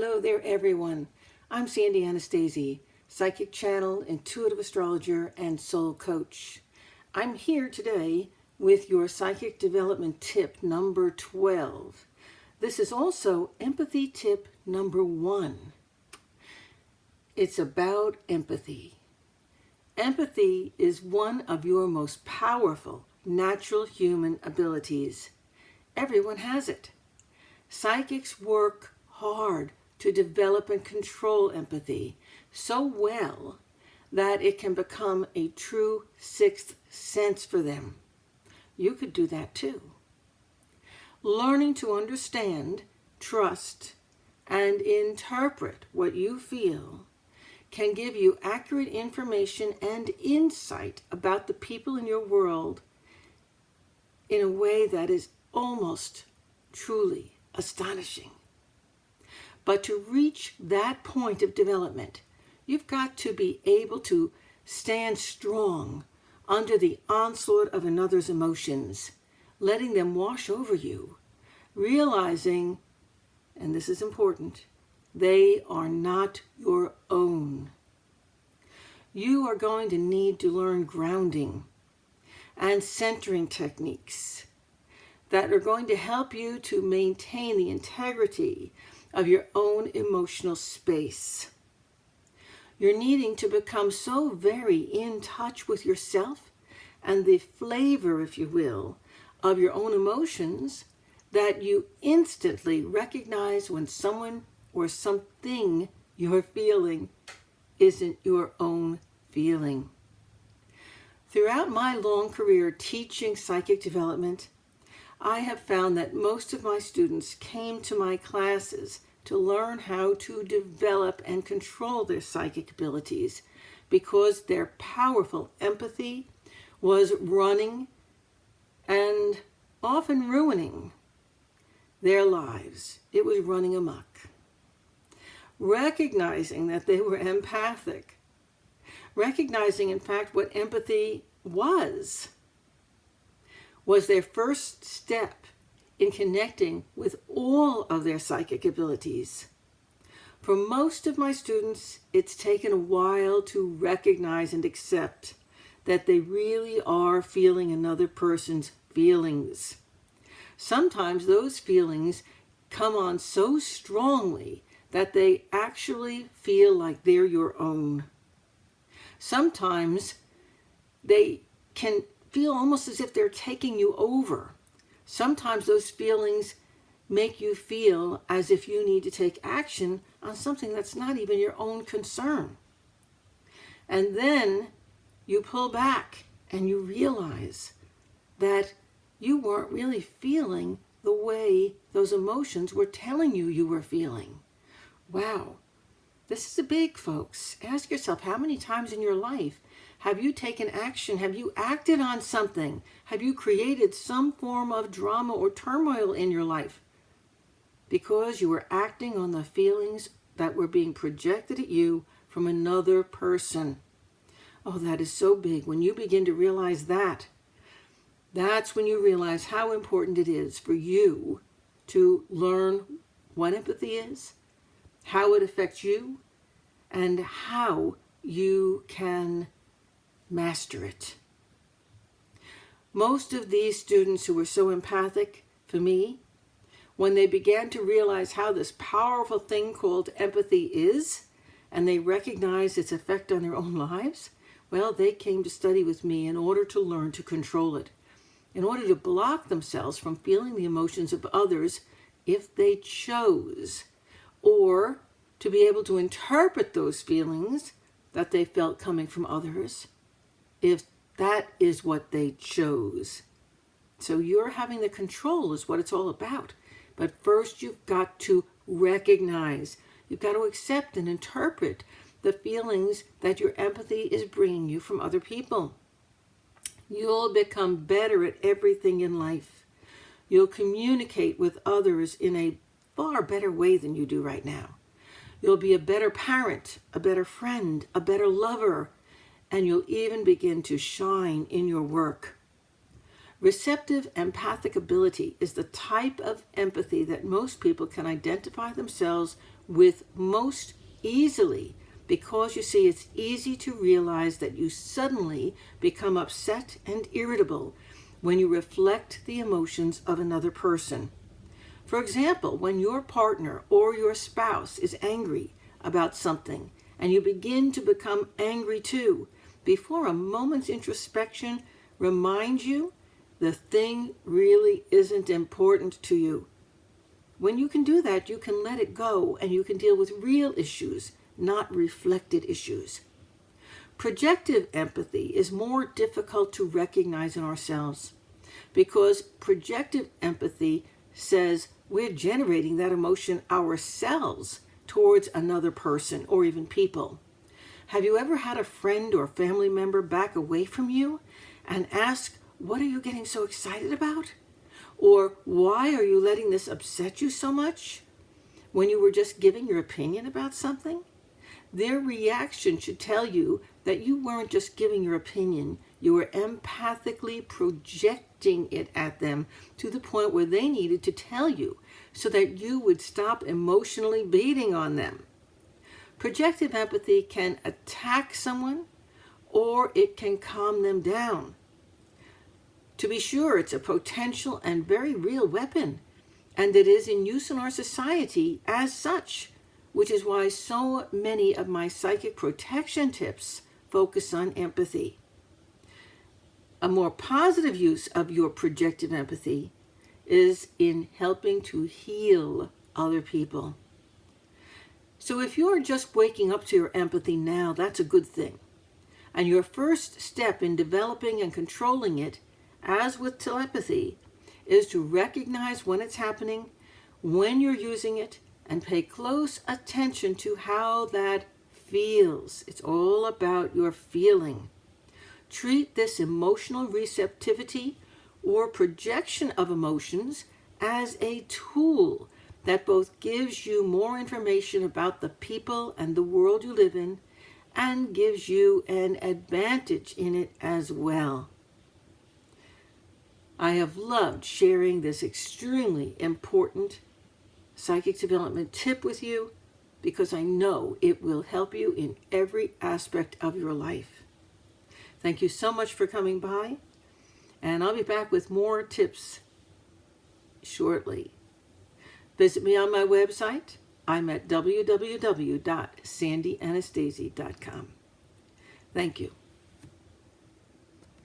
Hello there, everyone. I'm Sandy Anastasi, psychic channel, intuitive astrologer, and soul coach. I'm here today with your psychic development tip number 12. This is also empathy tip number 1. It's about empathy. Empathy is one of your most powerful natural human abilities. Everyone has it. Psychics work hard to develop and control empathy so well that it can become a true sixth sense for them. You could do that too. Learning to understand, trust, and interpret what you feel can give you accurate information and insight about the people in your world in a way that is almost truly astonishing. But to reach that point of development, you've got to be able to stand strong under the onslaught of another's emotions, letting them wash over you, realizing, and this is important, they are not your own. You are going to need to learn grounding and centering techniques that are going to help you to maintain the integrity of your own emotional space. You're needing to become so very in touch with yourself and the flavor, if you will, of your own emotions that you instantly recognize when someone or something you're feeling isn't your own feeling. Throughout my long career teaching psychic development, I have found that most of my students came to my classes to learn how to develop and control their psychic abilities because their powerful empathy was running and often ruining their lives. It was running amok. Recognizing that they were empathic, recognizing in fact what empathy was their first step in connecting with all of their psychic abilities. For most of my students, it's taken a while to recognize and accept that they really are feeling another person's feelings. Sometimes those feelings come on so strongly that they actually feel like they're your own. Sometimes they can feel almost as if they're taking you over. Sometimes those feelings make you feel as if you need to take action on something that's not even your own concern. And then you pull back and you realize that you weren't really feeling the way those emotions were telling you you were feeling. Wow, this is big, folks. Ask yourself, how many times in your life have you taken action? Have you acted on something? Have you created some form of drama or turmoil in your life because you were acting on the feelings that were being projected at you from another person? Oh, that is so big. When you begin to realize that, that's when you realize how important it is for you to learn what empathy is, how it affects you, and how you can master it. Most of these students who were so empathic, for me, when they began to realize how this powerful thing called empathy is, and they recognized its effect on their own lives, well, they came to study with me in order to learn to control it, in order to block themselves from feeling the emotions of others if they chose, or to be able to interpret those feelings that they felt coming from others if that is what they chose. So you're having the control is what it's all about. But first you've got to recognize, you've got to accept and interpret the feelings that your empathy is bringing you from other people. You'll become better at everything in life. You'll communicate with others in a far better way than you do right now. You'll be a better parent, a better friend, a better lover, and you'll even begin to shine in your work. Receptive empathic ability is the type of empathy that most people can identify themselves with most easily, because you see, it's easy to realize that you suddenly become upset and irritable when you reflect the emotions of another person. For example, when your partner or your spouse is angry about something and you begin to become angry too, before a moment's introspection reminds you the thing really isn't important to you. When you can do that, you can let it go and you can deal with real issues, not reflected issues. Projective empathy is more difficult to recognize in ourselves because projective empathy says we're generating that emotion ourselves towards another person or even people. Have you ever had a friend or family member back away from you and ask, "What are you getting so excited about?" Or, "Why are you letting this upset you so much?" when you were just giving your opinion about something? Their reaction should tell you that you weren't just giving your opinion, you were empathically projecting it at them to the point where they needed to tell you so that you would stop emotionally beating on them. Projective empathy can attack someone or it can calm them down. To be sure, it's a potential and very real weapon, and it is in use in our society as such, which is why so many of my psychic protection tips focus on empathy. A more positive use of your projective empathy is in helping to heal other people. So if you're just waking up to your empathy now, that's a good thing. And your first step in developing and controlling it, as with telepathy, is to recognize when it's happening, when you're using it, and pay close attention to how that feels. It's all about your feeling. Treat this emotional receptivity or projection of emotions as a tool that both gives you more information about the people and the world you live in and gives you an advantage in it as well. I have loved sharing this extremely important psychic development tip with you because I know it will help you in every aspect of your life. Thank you so much for coming by, and I'll be back with more tips shortly. Visit me on my website. I'm at www.sandyanastasi.com. Thank you.